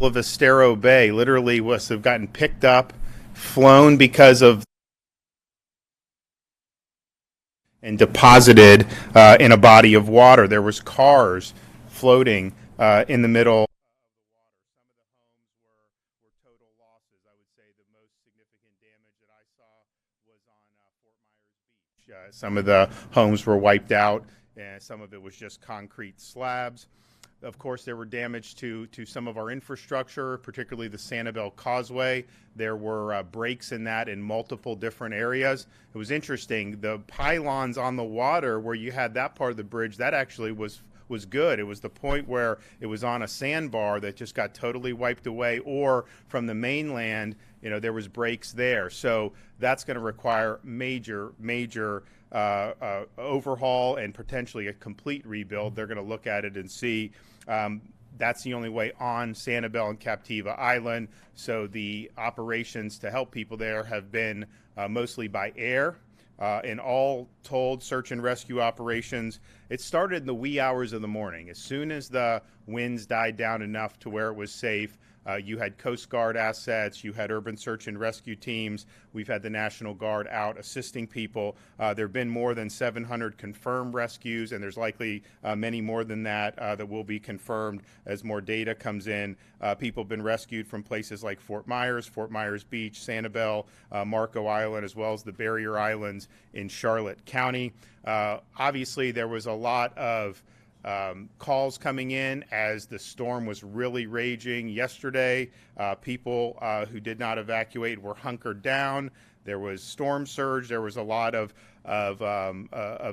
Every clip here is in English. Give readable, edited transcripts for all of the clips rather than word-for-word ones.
of Estero Bay literally was have gotten picked up, flown because of and deposited in a body of water. There was cars floating in the middle. Were total losses. I would say the most significant damage that I saw was on Fort Myers Beach. Some of the homes were wiped out, and some of it was just concrete slabs. Of course, there were damage to some of our infrastructure, particularly the Sanibel Causeway. There were breaks in that in multiple different areas. It was interesting. The pylons on the water, where you had that part of the bridge, that actually was good. It was the point where it was on a sandbar that just got totally wiped away, or from the mainland, there was breaks there. So that's going to require major overhaul and potentially a complete rebuild. They're going to look at it and see. That's the only way on Sanibel and Captiva Island. So the operations to help people there have been mostly by air. In all told, search and rescue operations, it started in the wee hours of the morning. As soon as the winds died down enough to where it was safe, you had Coast Guard assets, you had urban search and rescue teams. We've had the National Guard out assisting people. There have been more than 700 confirmed rescues, and there's likely many more than that that will be confirmed as more data comes in. People have been rescued from places like Fort Myers Beach, Sanibel, Marco Island, as well as the Barrier Islands in Charlotte County. Obviously, there was a lot of calls coming in as the storm was really raging yesterday. People who did not evacuate were hunkered down. There was storm surge. There was a lot of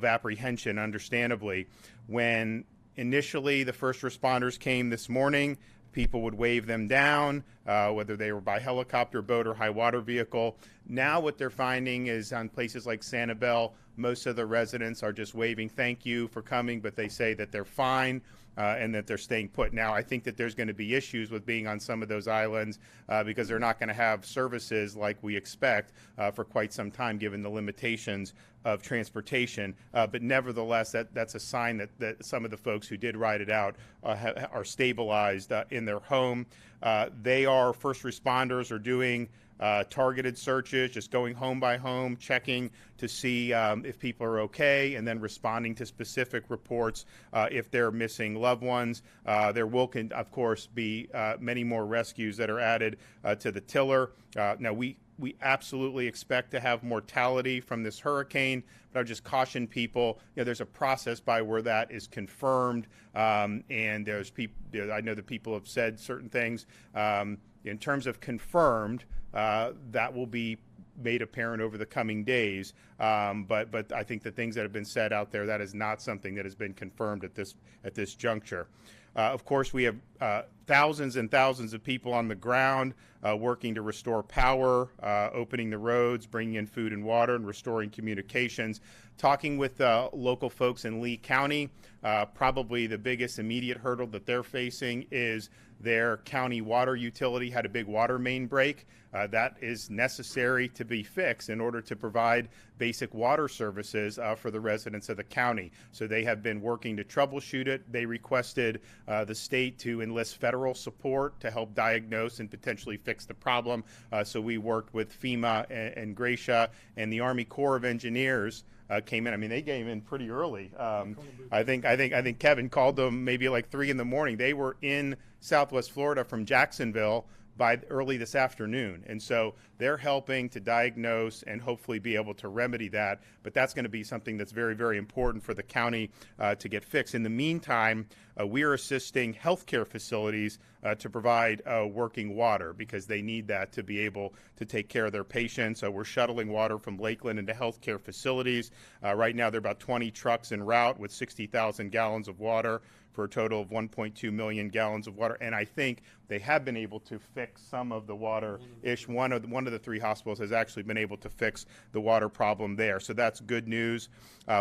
apprehension, understandably. When initially the first responders came this morning, people would wave them down, whether they were by helicopter, boat, or high water vehicle. Now what they're finding is on places like Sanibel, most of the residents are just waving thank you for coming, but they say that they're fine and that they're staying put. Now, I think that there's going to be issues with being on some of those islands because they're not going to have services like we expect for quite some time, given the limitations of transportation. But nevertheless, that's a sign that some of the folks who did ride it out are stabilized in their home. They are first responders are doing targeted searches, just going home by home, checking to see if people are okay, and then responding to specific reports if they're missing loved ones. There will, of course, be many more rescues that are added to the tiller. Now, we absolutely expect to have mortality from this hurricane, but I'll just caution people, there's a process by where that is confirmed, and there's people, I know that people have said certain things. In terms of confirmed, that will be made apparent over the coming days. But I think the things that have been said out there, that is not something that has been confirmed at this juncture. Of course, we have thousands and thousands of people on the ground working to restore power, opening the roads, bringing in food and water, and restoring communications. Talking with local folks in Lee County, probably the biggest immediate hurdle that they're facing is their county water utility had a big water main break. That is necessary to be fixed in order to provide basic water services for the residents of the county. So they have been working to troubleshoot it. They requested the state to enlist federal support to help diagnose and potentially fix the problem. So we worked with FEMA and Gracia, and the Army Corps of Engineers came in. I mean, they came in pretty early. I think Kevin called them maybe like 3 in the morning. They were in Southwest Florida from Jacksonville by early this afternoon. And so they're helping to diagnose and hopefully be able to remedy that. But that's going to be something that's very, very important for the county to get fixed. In the meantime, we're assisting healthcare facilities to provide working water because they need that to be able to take care of their patients. We're shuttling water from Lakeland into healthcare facilities. Right now, there are about 20 trucks en route with 60,000 gallons of water for a total of 1.2 million gallons of water. And I think they have been able to fix some of the water-ish. One of the 3 hospitals has actually been able to fix the water problem there. So that's good news.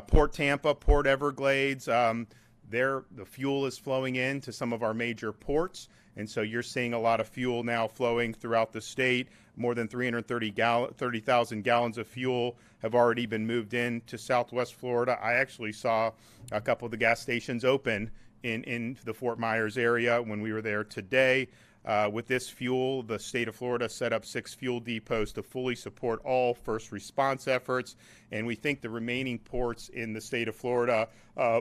Port Tampa, Port Everglades, the fuel is flowing in to some of our major ports. And so you're seeing a lot of fuel now flowing throughout the state. More than 330,000 gallons of fuel have already been moved in to Southwest Florida. I actually saw a couple of the gas stations open in the Fort Myers area when we were there today. With this fuel, the state of Florida set up 6 fuel depots to fully support all first response efforts, and we think the remaining ports in the state of Florida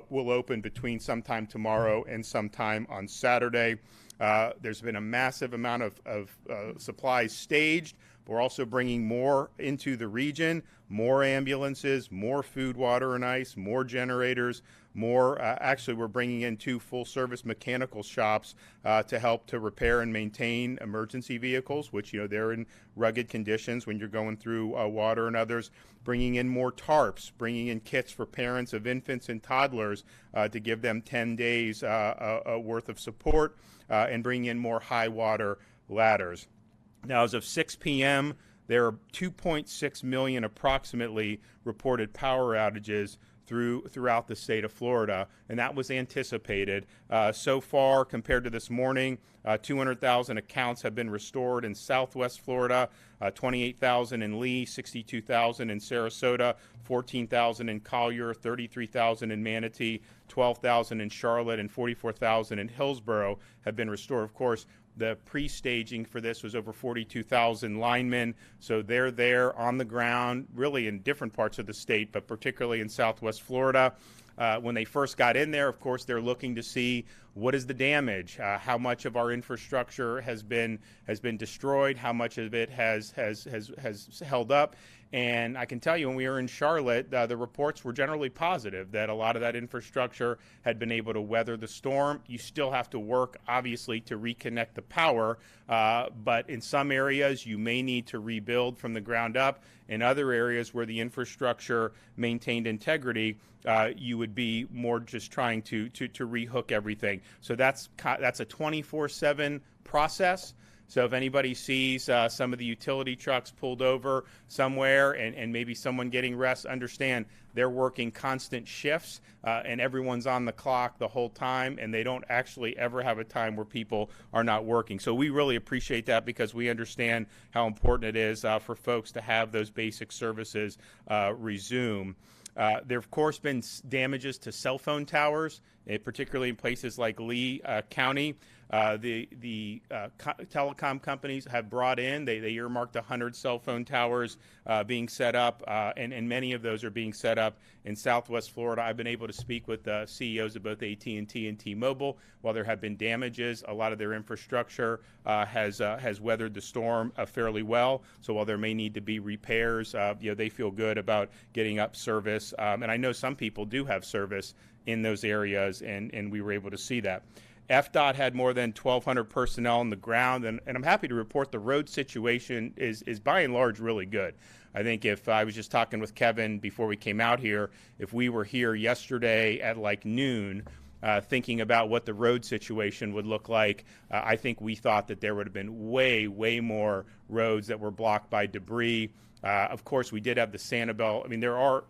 will open between sometime tomorrow and sometime on Saturday. There's been a massive amount of supplies staged. We're also bringing more into the region, more ambulances, more food, water, and ice, more generators, more. Actually, we're bringing in 2 full-service mechanical shops to help to repair and maintain emergency vehicles, which, they're in rugged conditions when you're going through water and others. Bringing in more tarps, bringing in kits for parents of infants and toddlers to give them 10 days worth of support, and bringing in more high water ladders. Now, as of 6 p.m., there are 2.6 million approximately reported power outages throughout the state of Florida, and that was anticipated. So far, compared to this morning, 200,000 accounts have been restored in Southwest Florida, 28,000 in Lee, 62,000 in Sarasota, 14,000 in Collier, 33,000 in Manatee, 12,000 in Charlotte, and 44,000 in Hillsborough have been restored. Of course, the pre-staging for this was over 42,000 linemen, so they're there on the ground, really in different parts of the state, but particularly in Southwest Florida. When they first got in there, of course, they're looking to see what is the damage, how much of our infrastructure has been destroyed, how much of it has held up. And I can tell you, when we were in Charlotte, the reports were generally positive that a lot of that infrastructure had been able to weather the storm. You still have to work, obviously, to reconnect the power, but in some areas you may need to rebuild from the ground up. In other areas where the infrastructure maintained integrity, you would be more just trying to rehook everything. So that's a 24/7 process. So if anybody sees some of the utility trucks pulled over somewhere and maybe someone getting rest, understand they're working constant shifts and everyone's on the clock the whole time, and they don't actually ever have a time where people are not working. So we really appreciate that because we understand how important it is for folks to have those basic services resume. There have, of course, been damages to cell phone towers, particularly in places like Lee County. The telecom companies have brought in, they earmarked 100 cell phone towers being set up, and many of those are being set up in Southwest Florida. I've been able to speak with CEOs of both AT&T and T-Mobile. While there have been damages, a lot of their infrastructure has weathered the storm fairly well. So while there may need to be repairs, they feel good about getting up service. And I know some people do have service in those areas, and we were able to see that. FDOT had more than 1,200 personnel on the ground, and I'm happy to report the road situation is by and large really good. I think if I was just talking with Kevin before we came out here, if we were here yesterday at like noon thinking about what the road situation would look like, I think we thought that there would have been way more roads that were blocked by debris. Of course, we did have the Sanibel. I mean, there are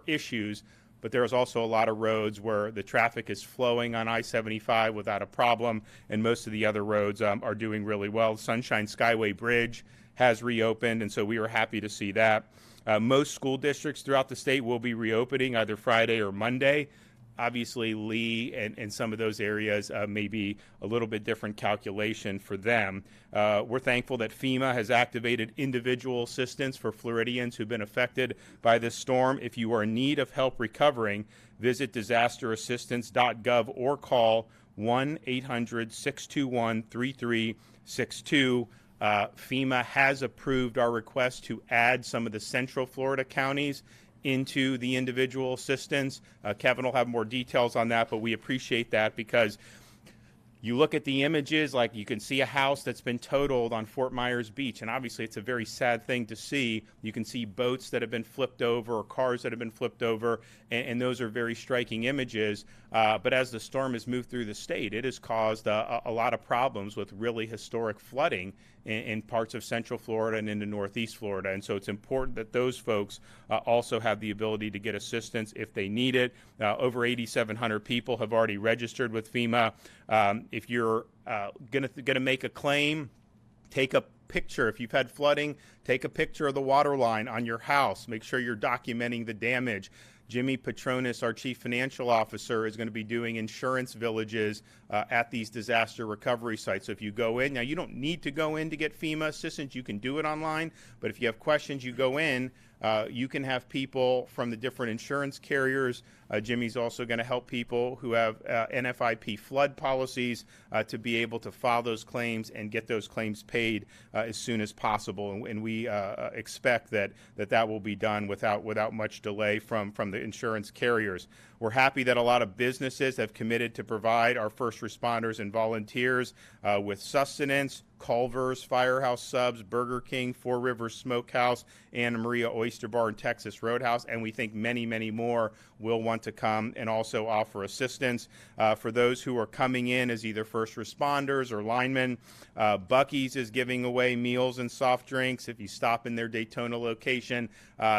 issues, but there's also a lot of roads where the traffic is flowing on I-75 without a problem, and most of the other roads are doing really well. Sunshine Skyway Bridge has reopened, and so we were happy to see that. Most school districts throughout the state will be reopening either Friday or Monday. Obviously, Lee and some of those areas may be a little bit different calculation for them. We're thankful that FEMA has activated individual assistance for Floridians who've been affected by this storm. If you are in need of help recovering, visit disasterassistance.gov or call 1-800-621-3362. FEMA has approved our request to add some of the Central Florida counties into the individual assistance. Kevin will have more details on that, but we appreciate that because you look at the images, like you can see a house that's been totaled on Fort Myers Beach, and obviously it's a very sad thing to see. You can see boats that have been flipped over or cars that have been flipped over, and those are very striking images. But as the storm has moved through the state, it has caused a lot of problems with really historic flooding in parts of Central Florida and into Northeast Florida. And so it's important that those folks also have the ability to get assistance if they need it. Over 8,700 people have already registered with FEMA. If you're gonna make a claim, take a picture. If you've had flooding, take a picture of the water line on your house. Make sure you're documenting the damage. Jimmy Petronis, our Chief Financial Officer, is going to be doing insurance villages at these disaster recovery sites. So if you go in, now you don't need to go in to get FEMA assistance. You can do it online. But if you have questions, you go in. You can have people from the different insurance carriers. Jimmy's also going to help people who have NFIP flood policies to be able to file those claims and get those claims paid as soon as possible. And we expect that will be done without much delay from the insurance carriers. We're happy that a lot of businesses have committed to provide our first responders and volunteers with sustenance. Culver's, Firehouse Subs, Burger King, Four Rivers Smokehouse, Anna Maria Oyster Bar, and Texas Roadhouse, and we think many, many more will want to come and also offer assistance. For those who are coming in as either first responders or linemen, Buc-ee's is giving away meals and soft drinks. If you stop in their Daytona location,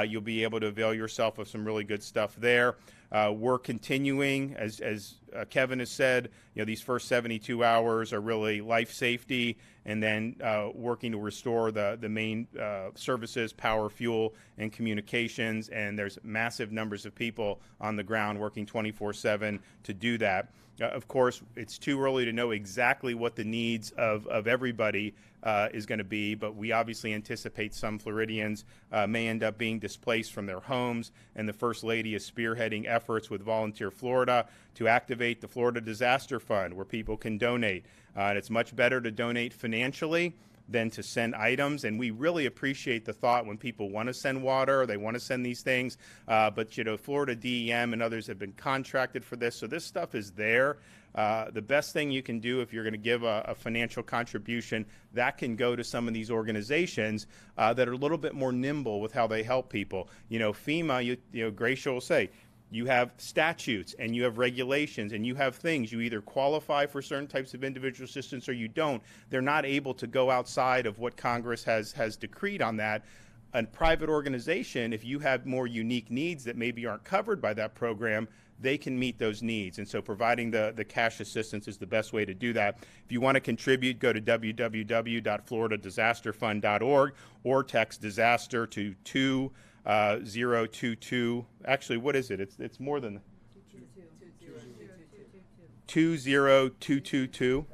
you'll be able to avail yourself of some really good stuff there. We're continuing, as Kevin has said, these first 72 hours are really life safety, and then working to restore the main services, power, fuel, and communications. And there's massive numbers of people on the ground working 24/7 to do that. Of course, it's too early to know exactly what the needs of everybody is going to be, but we obviously anticipate some Floridians may end up being displaced from their homes, and the First Lady is spearheading efforts with Volunteer Florida to activate the Florida Disaster Fund, where people can donate. And it's much better to donate financially than to send items, and we really appreciate the thought when people want to send water, or they want to send these things, but Florida DEM and others have been contracted for this, so this stuff is there. The best thing you can do if you're going to give a financial contribution, that can go to some of these organizations that are a little bit more nimble with how they help people. FEMA, Gracia will say, you have statutes and you have regulations and you have things. You either qualify for certain types of individual assistance or you don't. They're not able to go outside of what Congress has decreed on that. A private organization, if you have more unique needs that maybe aren't covered by that program, they can meet those needs. And so providing the cash assistance is the best way to do that. If you want to contribute, go to www.floridadisasterfund.org or text disaster to 2022. Actually, what is it? It's more than 20222.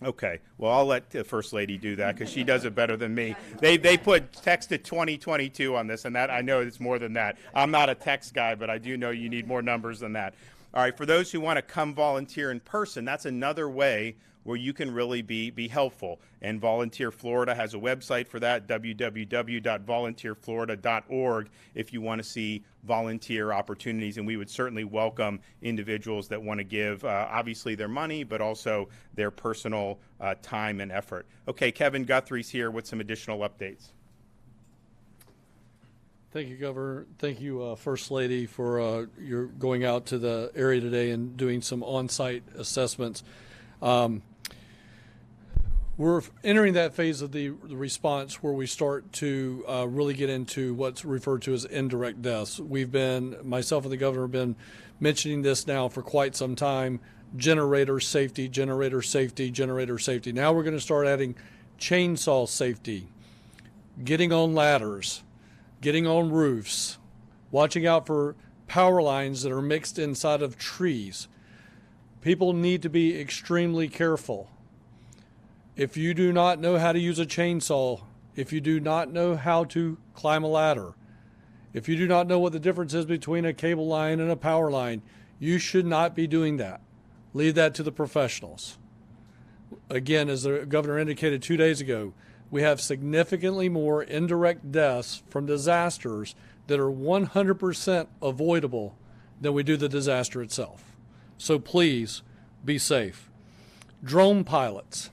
Okay. Well, I'll let the First Lady do that because she does it better than me. They put text to 2022 on this, and that I know it's more than that. I'm not a text guy, but I do know you need more numbers than that. All right. For those who want to come volunteer in person, that's another way where you can really be helpful. And Volunteer Florida has a website for that, www.volunteerflorida.org, if you want to see volunteer opportunities. And we would certainly welcome individuals that want to give, obviously, their money, but also their personal time and effort. Okay, Kevin Guthrie's here with some additional updates. Thank you, Governor. Thank you, First Lady, for your going out to the area today and doing some on-site assessments. We're entering that phase of the response where we start to really get into what's referred to as indirect deaths. Myself and the governor have been mentioning this now for quite some time: generator safety, generator safety, generator safety. Now we're going to start adding chainsaw safety, getting on ladders, getting on roofs, watching out for power lines that are mixed inside of trees. People need to be extremely careful. If you do not know how to use a chainsaw, if you do not know how to climb a ladder, if you do not know what the difference is between a cable line and a power line, you should not be doing that. Leave that to the professionals. Again, as the governor indicated 2 days ago, we have significantly more indirect deaths from disasters that are 100% avoidable than we do the disaster itself. So please be safe. Drone pilots.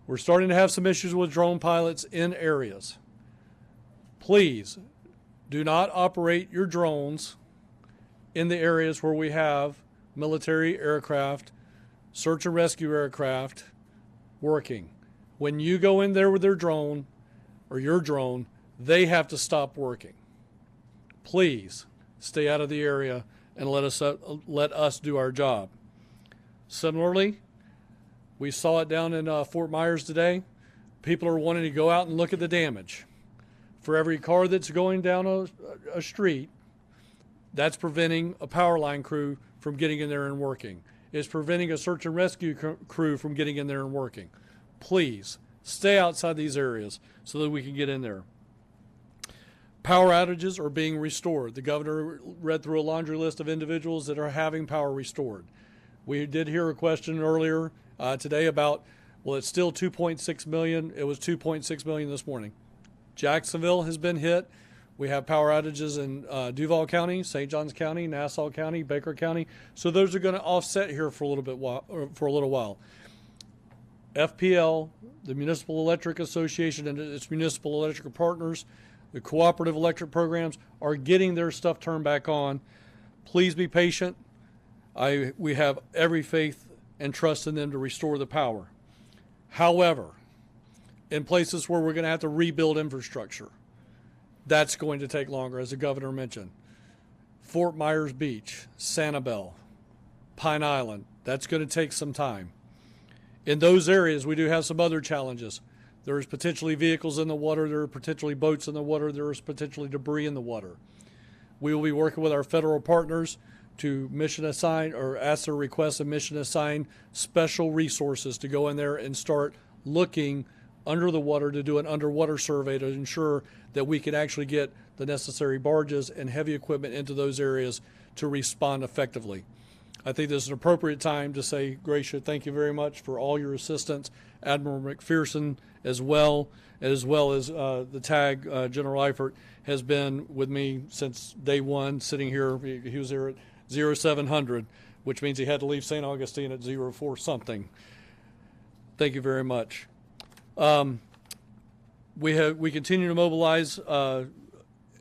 We're starting to have some issues with drone pilots in areas. Please do not operate your drones in the areas where we have military aircraft, search and rescue aircraft working. When you go in there with their drone or your drone, they have to stop working. Please stay out of the area and let us do our job. Similarly, we saw it down in Fort Myers today. People are wanting to go out and look at the damage. For every car that's going down a street, That's preventing a power line crew from getting in there and working. It's preventing a search and rescue crew from getting in there and working. Please stay outside these areas so that we can get in there. Power outages are being restored. The governor read through a laundry list of individuals that are having power restored. We did hear a question earlier today about, well, it's still 2.6 million. It was 2.6 million this morning. Jacksonville has been hit. We have power outages in Duval County, St. Johns County, Nassau County, Baker County. So those are going to offset here for a little while. FPL, the Municipal Electric Association and its municipal electric partners, the cooperative electric programs are getting their stuff turned back on. Please be patient. We have every faith and trust in them to restore the power. However, in places where we're going to have to rebuild infrastructure, that's going to take longer, as the governor mentioned. Fort Myers Beach, Sanibel, Pine Island, that's going to take some time. In those areas, we do have some other challenges. There is potentially vehicles in the water, there are potentially boats in the water, there is potentially debris in the water. We will be working with our federal partners to mission assign or ask their request and mission assign special resources to go in there and start looking under the water to do an underwater survey to ensure that we can actually get the necessary barges and heavy equipment into those areas to respond effectively. I think this is an appropriate time to say, Gracia, thank you very much for all your assistance. Admiral McPherson as well as the TAG, General Eifert, has been with me since day one, sitting here. He was there at 0700, which means he had to leave St. Augustine at 04 something. Thank you very much. We continue to mobilize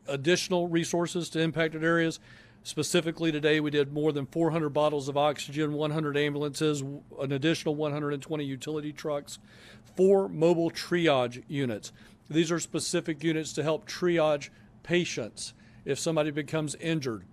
additional resources to impacted areas. Specifically today, we did more than 400 bottles of oxygen, 100 ambulances, an additional 120 utility trucks, 4 mobile triage units. These are specific units to help triage patients if somebody becomes injured.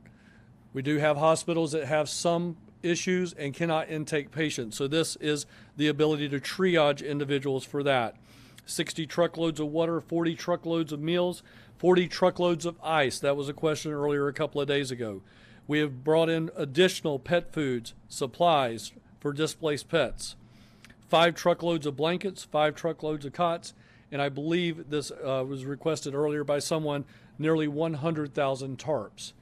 We do have hospitals that have some issues and cannot intake patients. So this is the ability to triage individuals for that. 60 truckloads of water, 40 truckloads of meals, 40 truckloads of ice. That was a question earlier a couple of days ago. We have brought in additional pet foods, supplies for displaced pets. 5 truckloads of blankets, 5 truckloads of cots, and I believe this was requested earlier by someone, nearly 100,000 tarps.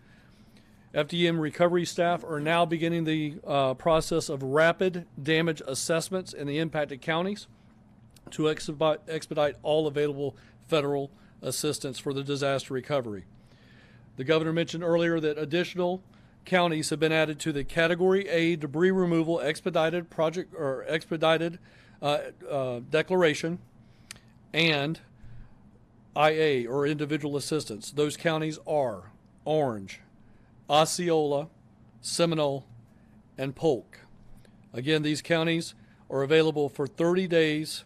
FDM recovery staff are now beginning the process of rapid damage assessments in the impacted counties to expedite all available federal assistance for the disaster recovery. The governor mentioned earlier that additional counties have been added to the Category A debris removal expedited declaration and IA, or individual assistance. Those counties are Orange, Osceola, Seminole, and Polk. Again, these counties are available for 30 days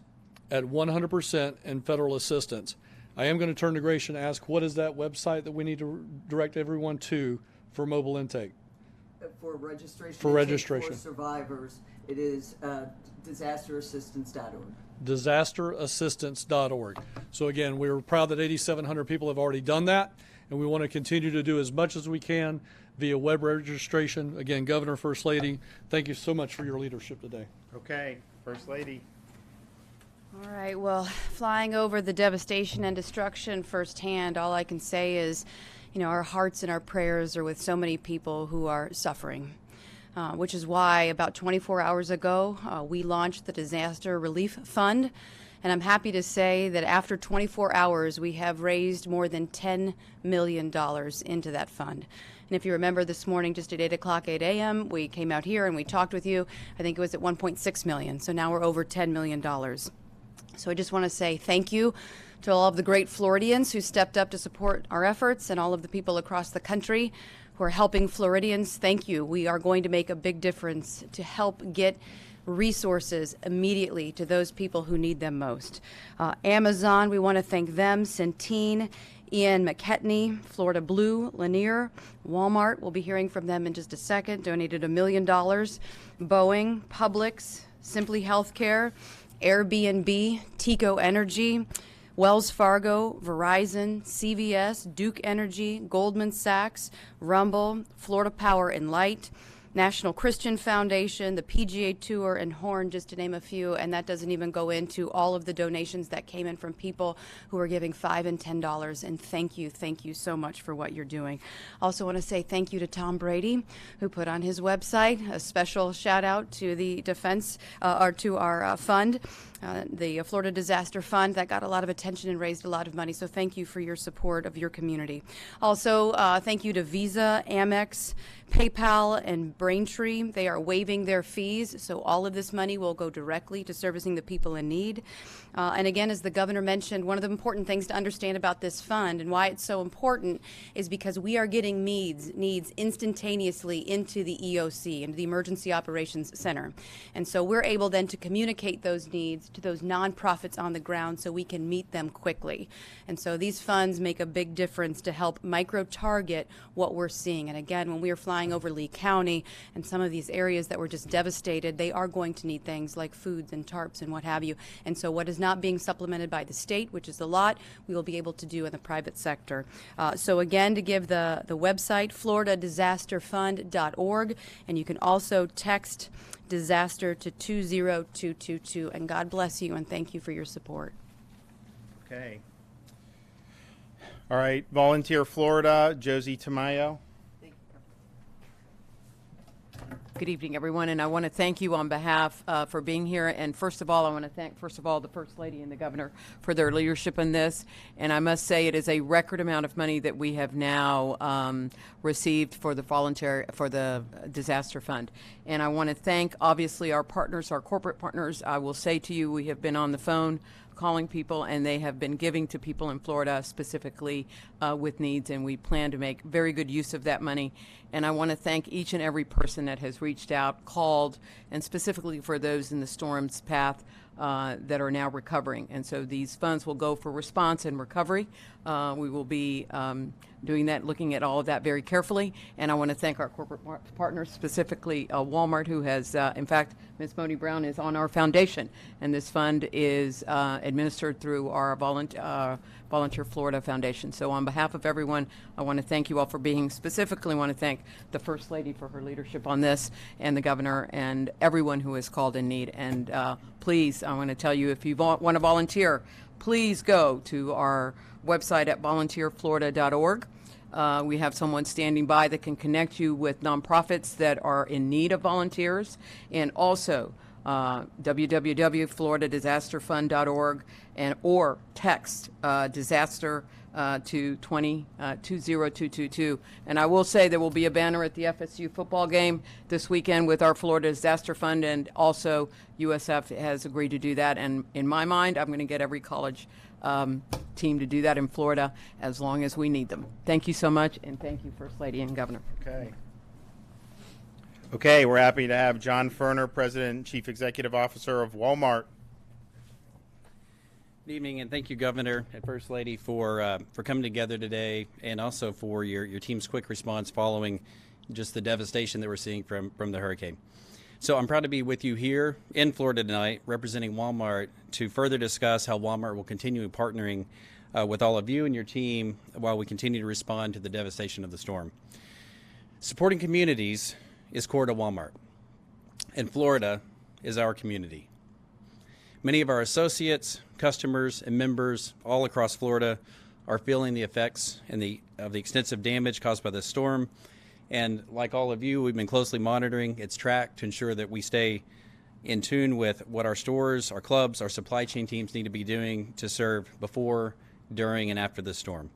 at 100% in federal assistance. I am going to turn to Gracia and ask, what is that website that we need to direct everyone to for mobile intake? For registration. For registration. For survivors, it is disasterassistance.org. Disasterassistance.org. So again, we're proud that 8,700 people have already done that, and we want to continue to do as much as we can via web registration. Again, Governor, First Lady, thank you so much for your leadership today. Okay, First Lady. All right, well, flying over the devastation and destruction firsthand, all I can say is, our hearts and our prayers are with so many people who are suffering, which is why about 24 hours ago, we launched the Disaster Relief Fund. And I'm happy to say that after 24 hours, we have raised more than $10 million into that fund. And if you remember this morning, just at 8 a.m., we came out here and we talked with you. I think it was at 1.6 million. So now we're over $10 million. So I just want to say thank you to all of the great Floridians who stepped up to support our efforts and all of the people across the country who are helping Floridians. Thank you. We are going to make a big difference to help get resources immediately to those people who need them most. Amazon, we want to thank them, Centene, Ian McKetney, Florida Blue, Lanier, Walmart, we'll be hearing from them in just a second, donated $1 million, Boeing, Publix, Simply Healthcare, Airbnb, Tico Energy, Wells Fargo, Verizon, CVS, Duke Energy, Goldman Sachs, Rumble, Florida Power and Light, National Christian Foundation, the PGA Tour, and Horn, just to name a few. And that doesn't even go into all of the donations that came in from people who are giving $5 and $10. And thank you so much for what you're doing. Also want to say thank you to Tom Brady, who put on his website a special shout out to the defense, or to our fund. The Florida Disaster Fund that got a lot of attention and raised a lot of money. So thank you for your support of your community. Also, thank you to Visa, Amex, PayPal, and Braintree. They are waiving their fees, so all of this money will go directly to servicing the people in need. And again, as the governor mentioned, one of the important things to understand about this fund and why it's so important is because we are getting needs instantaneously into the EOC, into the Emergency Operations Center. And so we're able then to communicate those needs to those nonprofits on the ground so we can meet them quickly. And so these funds make a big difference to help micro-target what we're seeing. And again, when we are flying over Lee County and some of these areas that were just devastated, they are going to need things like foods and tarps and what have you. And so what is not being supplemented by the state, which is a lot, we will be able to do in the private sector. So again, to give the website, floridadisasterfund.org, and you can also text disaster to 20222. And God bless you and thank you for your support. Okay. All right, Volunteer Florida, Josie Tamayo. Good evening, everyone, and I want to thank you on behalf for being here. And first of all, I want to thank, the First Lady and the Governor for their leadership in this. And I must say it is a record amount of money that we have now received for the disaster fund. And I want to thank, obviously, our partners, our corporate partners. I will say to you, we have been on the phone calling people, and they have been giving to people in Florida specifically with needs, and we plan to make very good use of that money. And I want to thank each and every person that has reached out, called, and specifically for those in the storm's path that are now recovering. And so these funds will go for response and recovery. We will be doing that, looking at all of that very carefully. And I want to thank our corporate partners, specifically Walmart, who has, in fact, Ms. Moni Brown is on our foundation. And this fund is administered through our Volunteer Florida Foundation. So on behalf of everyone, I want to thank you all for being, specifically want to thank the First Lady for her leadership on this, and the Governor, and everyone who is called in need. And please, I want to tell you, if you want to volunteer, please go to our website at volunteerflorida.org. We have someone standing by that can connect you with nonprofits that are in need of volunteers, and also www.floridadisasterfund.org, or text disaster to 20222. And I will say there will be a banner at the FSU football game this weekend with our Florida Disaster Fund, and also USF has agreed to do that. And in my mind, I'm going to get every college team to do that in Florida as long as we need them. Thank you so much, and thank you, First Lady and Governor. Okay, we're happy to have John Ferner, President and Chief Executive Officer of Walmart. Good evening, and thank you, Governor and First Lady, for coming together today, and also for your team's quick response following just the devastation that we're seeing from the hurricane. So I'm proud to be with you here in Florida tonight, representing Walmart, to further discuss how Walmart will continue partnering with all of you and your team while we continue to respond to the devastation of the storm. Supporting communities is core to Walmart, and Florida is our community. Many of our associates, customers, and members all across Florida are feeling the effects of the extensive damage caused by this storm. And like all of you, we've been closely monitoring its track to ensure that we stay in tune with what our stores, our clubs, our supply chain teams need to be doing to serve before, during, and after the storm.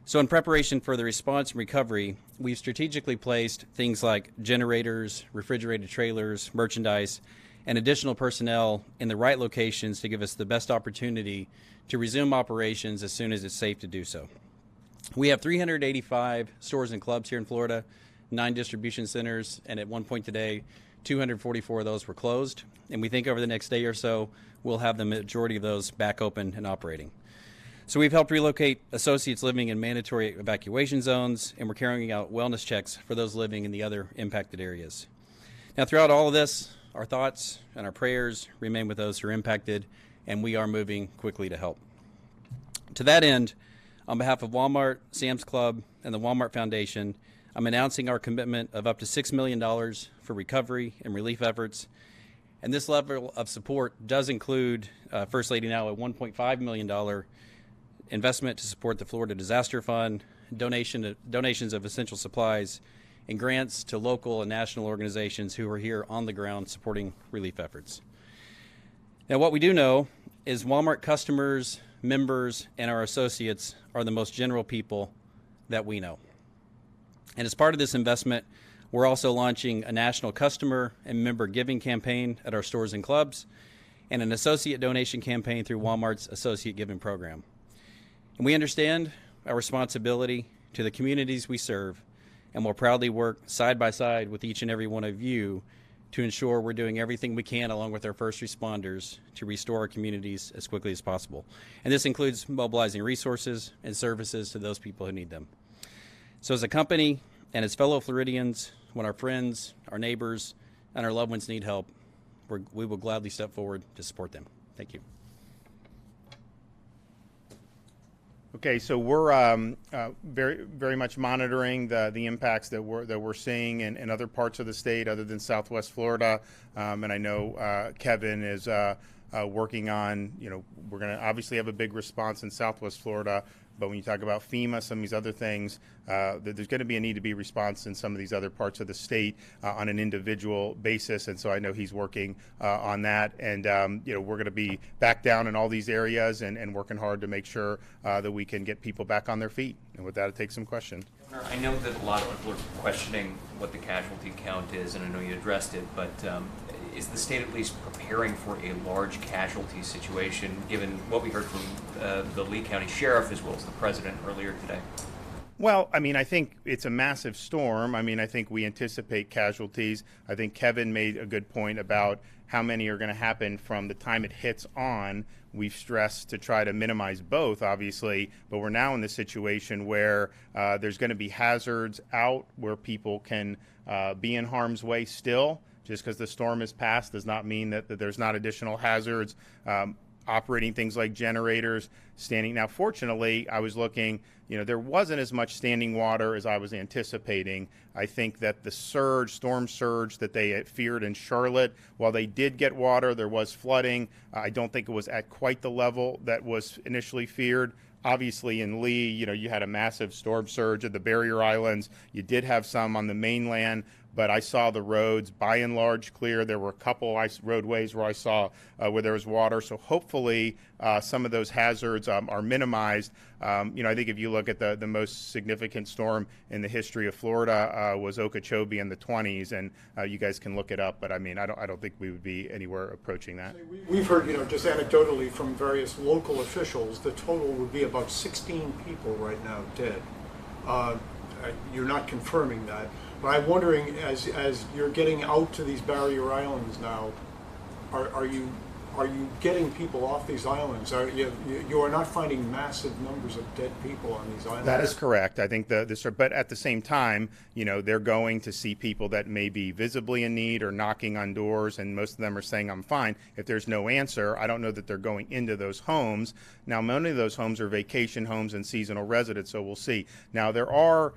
So in preparation for the response and recovery, we've strategically placed things like generators, refrigerated trailers, merchandise, and additional personnel in the right locations to give us the best opportunity to resume operations as soon as it's safe to do so. We have 385 stores and clubs here in Florida, 9 distribution centers, and at one point today, 244 of those were closed. And we think over the next day or so, we'll have the majority of those back open and operating. So we've helped relocate associates living in mandatory evacuation zones, and we're carrying out wellness checks for those living in the other impacted areas. Now, throughout all of this, our thoughts and our prayers remain with those who are impacted, and we are moving quickly to help. To that end, on behalf of Walmart, Sam's Club, and the Walmart Foundation, I'm announcing our commitment of up to $6 million for recovery and relief efforts. And this level of support does include, First Lady now, a $1.5 million investment to support the Florida Disaster Fund, donations of essential supplies, and grants to local and national organizations who are here on the ground supporting relief efforts. Now, what we do know is Walmart customers, members, and our associates are the most general people that we know. And as part of this investment, we're also launching a national customer and member giving campaign at our stores and clubs, and an associate donation campaign through Walmart's associate giving program. And we understand our responsibility to the communities we serve, and we'll proudly work side by side with each and every one of you to ensure we're doing everything we can along with our first responders to restore our communities as quickly as possible. And this includes mobilizing resources and services to those people who need them. So as a company and as fellow Floridians, when our friends, our neighbors, and our loved ones need help, we will gladly step forward to support them. Thank you. Okay, so we're very much monitoring the impacts that we're seeing in other parts of the state other than Southwest Florida, and I know Kevin is working on. We're going to obviously have a big response in Southwest Florida, but when you talk about FEMA, some of these other things, there's going to be a need to be response in some of these other parts of the state on an individual basis, and so I know he's working on that, and we're going to be back down in all these areas and working hard to make sure that we can get people back on their feet. And with that, I'll take some questions. I know that a lot of people are questioning what the casualty count is, and I know you addressed it, but is the state at least preparing for a large casualty situation, given what we heard from the Lee County Sheriff as well as the President earlier today? Well, I mean, I think it's a massive storm. I mean, I think we anticipate casualties. I think Kevin made a good point about how many are going to happen from the time it hits on. We've stressed to try to minimize both, obviously, but we're now in the situation where there's going to be hazards out where people can be in harm's way still. Just because the storm has passed does not mean that there's not additional hazards. Operating things like generators, standing. Now, fortunately, I was looking, there wasn't as much standing water as I was anticipating. I think that the storm surge that they feared in Charlotte, while they did get water, there was flooding. I don't think it was at quite the level that was initially feared. Obviously, in Lee, you had a massive storm surge at the barrier islands. You did have some on the mainland, but I saw the roads by and large clear. There were a couple roadways where I saw where there was water. So hopefully some of those hazards are minimized. I think if you look at the most significant storm in the history of Florida was Okeechobee in the 20s, and you guys can look it up. But I mean, I don't think we would be anywhere approaching that. We've heard, just anecdotally from various local officials, the total would be about 16 people right now dead. You're not confirming that. But I'm wondering, as you're getting out to these barrier islands now, are you getting people off these islands? You are not finding massive numbers of dead people on these islands? That is correct. I think but at the same time, they're going to see people that may be visibly in need or knocking on doors, and most of them are saying, I'm fine. If there's no answer, I don't know that they're going into those homes. Now, many of those homes are vacation homes and seasonal residents, so we'll see. Now, there are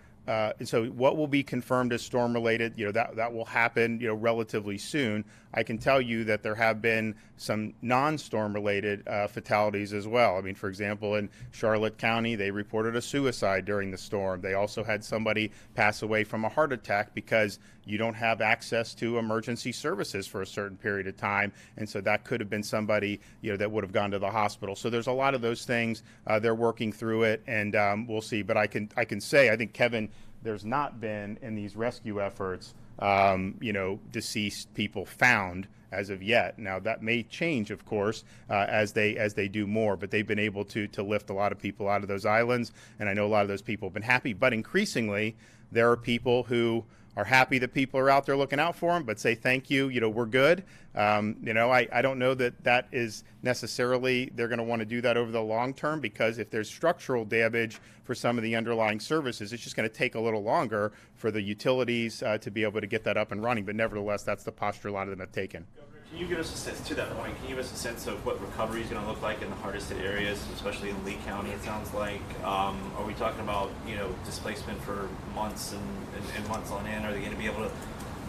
so what will be confirmed as storm-related, that will happen, relatively soon. I can tell you that there have been some non-storm-related fatalities as well. I mean, for example, in Charlotte County, they reported a suicide during the storm. They also had somebody pass away from a heart attack because you don't have access to emergency services for a certain period of time, and so that could have been somebody, that would have gone to the hospital. So there's a lot of those things. They're working through it, and we'll see. But I can say, I think, Kevin, there's not been in these rescue efforts, deceased people found as of yet. Now that may change, of course, as they do more. But they've been able to lift a lot of people out of those islands, and I know a lot of those people have been happy. But increasingly, there are people who are happy that people are out there looking out for them, but say thank you. We're good. I don't know that is necessarily they're going to want to do that over the long term, because if there's structural damage for some of the underlying services, it's just going to take a little longer for the utilities to be able to get that up and running. But nevertheless, that's the posture a lot of them have taken. Governor, Can you give us a sense, to that point, can you give us a sense of what recovery is going to look like in the hardest hit areas, especially in Lee County, it sounds like? Are we talking about, displacement for months and months on end? Are they going to be able to,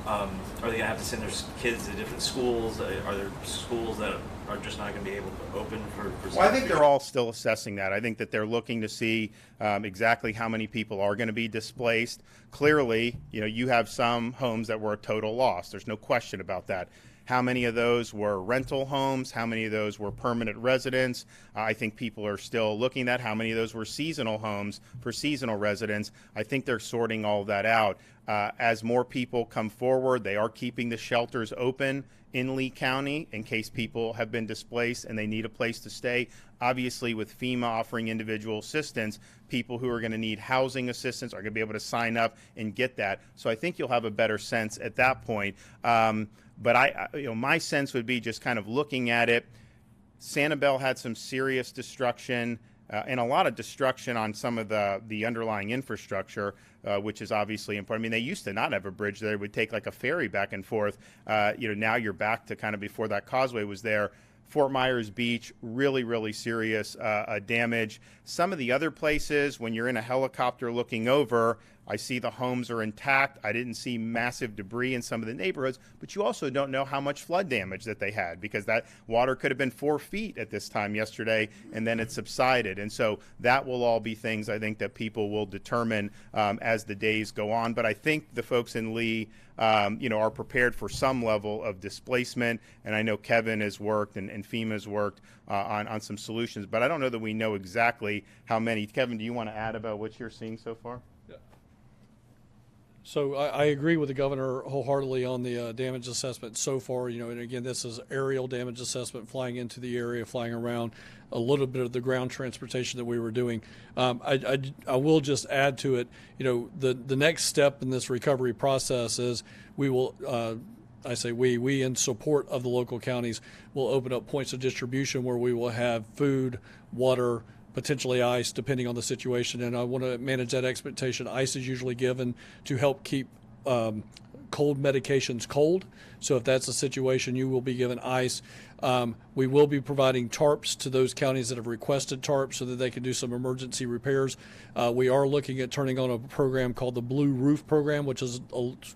are they going to have to send their kids to different schools? Are there schools that are just not going to be able to open for Well, I think they're all still assessing that. I think that they're looking to see exactly how many people are going to be displaced. Clearly, you have some homes that were a total loss. There's no question about that. How many of those were rental homes? How many of those were permanent residents? I think people are still looking at how many of those were seasonal homes for seasonal residents. I think they're sorting all of that out. As more people come forward, they are keeping the shelters open in Lee County in case people have been displaced and they need a place to stay. Obviously, with FEMA offering individual assistance, people who are going to need housing assistance are going to be able to sign up and get that. So I think you'll have a better sense at that point. But my sense would be just kind of looking at it. Sanibel had some serious destruction and a lot of destruction on some of the underlying infrastructure, which is obviously important. I mean, they used to not have a bridge there. It would take like a ferry back and forth. Now you're back to kind of before that causeway was there. Fort Myers Beach, really, really serious damage. Some of the other places, when you're in a helicopter looking over, I see the homes are intact. I didn't see massive debris in some of the neighborhoods, but you also don't know how much flood damage that they had because that water could have been 4 feet at this time yesterday, and then it subsided. And so that will all be things I think that people will determine as the days go on. But I think the folks in Lee, are prepared for some level of displacement. And I know Kevin has worked and FEMA has worked on some solutions, but I don't know that we know exactly how many. Kevin, do you want to add about what you're seeing so far? So I agree with the governor wholeheartedly on the damage assessment so far. And again, this is aerial damage assessment, flying into the area, flying around, a little bit of the ground transportation that we were doing. I will just add to it, the next step in this recovery process is we will, I say we in support of the local counties will open up points of distribution where we will have food, water, potentially ice, depending on the situation. And I want to manage that expectation. Ice is usually given to help keep cold medications cold. So if that's the situation, you will be given ice. We will be providing tarps to those counties that have requested tarps so that they can do some emergency repairs. We are looking at turning on a program called the Blue Roof Program, which is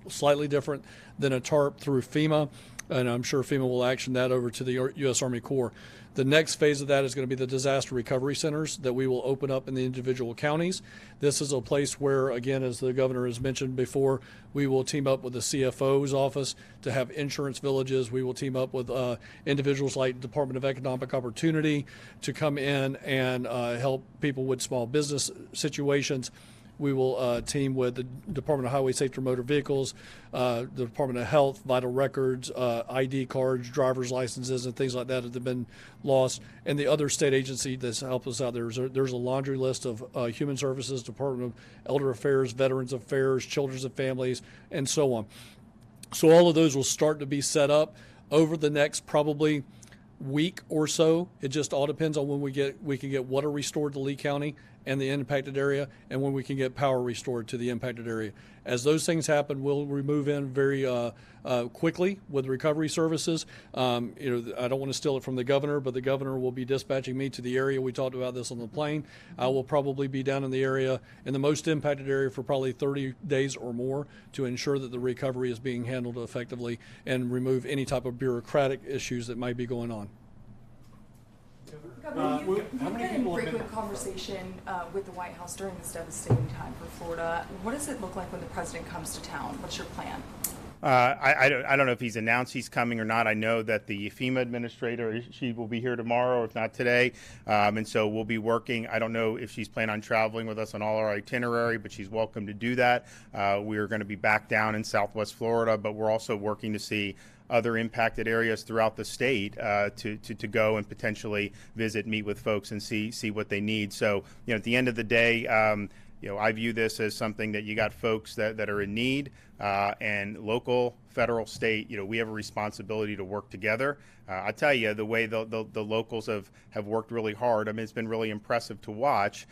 slightly different than a tarp through FEMA. And I'm sure FEMA will action that over to the U.S. Army Corps. The next phase of that is going to be the disaster recovery centers that we will open up in the individual counties. This is a place where, again, as the governor has mentioned before, we will team up with the CFO's office to have insurance villages. We will team up with individuals like Department of Economic Opportunity to come in and help people with small business situations. We will team with the Department of Highway Safety and Motor Vehicles, the Department of Health, vital records, ID cards, driver's licenses, and things like that have been lost. And the other state agency that's helped us out, there's a laundry list of Human Services, Department of Elder Affairs, Veterans Affairs, Children's and Families, and so on. So all of those will start to be set up over the next probably week or so. It just all depends on when we can get water restored to Lee County and the impacted area, and when we can get power restored to the impacted area. As those things happen, we'll move in very quickly with recovery services. I don't want to steal it from the governor, but the governor will be dispatching me to the area. We talked about this on the plane. I will probably be down in the area, in the most impacted area, for probably 30 days or more to ensure that the recovery is being handled effectively and remove any type of bureaucratic issues that might be going on. Governor, you've been in frequent conversation with the White House during this devastating time for Florida. What does it look like when the president comes to town? What's your plan? I don't know if he's announced he's coming or not. I know that the FEMA administrator, she will be here tomorrow, if not today. And so we'll be working. I don't know if she's planning on traveling with us on all our itinerary, but she's welcome to do that. We are going to be back down in Southwest Florida, but we're also working to see other impacted areas throughout the state to go and potentially visit, meet with folks and see what they need. So, at the end of the day, I view this as something that you got folks that are in need, and local federal, state, we have a responsibility to work together. I tell you, the way the locals have worked really hard, I mean, it's been really impressive to watch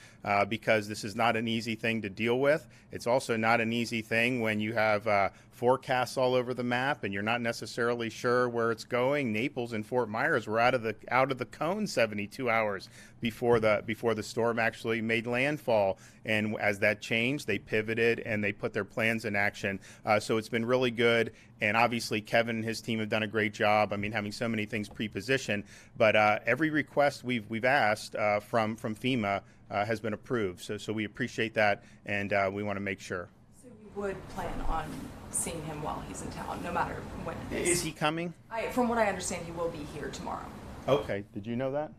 because this is not an easy thing to deal with. It's also not an easy thing when you have forecasts all over the map and you're not necessarily sure where it's going. Naples and Fort Myers were out of the cone 72 hours before the storm actually made landfall. And as that changed, they pivoted and they put their plans in action. So it's been really good. And obviously, Kevin and his team have done a great job. I mean, having so many things pre-positioned. But every request we've asked from FEMA has been approved. So we appreciate that, and we want to make sure. So you would plan on seeing him while he's in town, no matter when it is? Is he coming? From what I understand, he will be here tomorrow. Okay. Did you know that?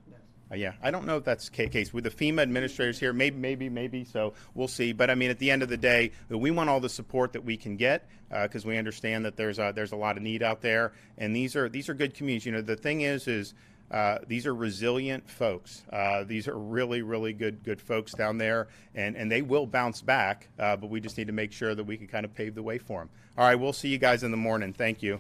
Yeah, I don't know if that's the case. With the FEMA administrators here, maybe, so we'll see. But I mean, at the end of the day, we want all the support that we can get because we understand that there's a lot of need out there, and these are good communities. The thing is these are resilient folks. These are really, really good folks down there, and they will bounce back, but we just need to make sure that we can kind of pave the way for them. All right, we'll see you guys in the morning. Thank you.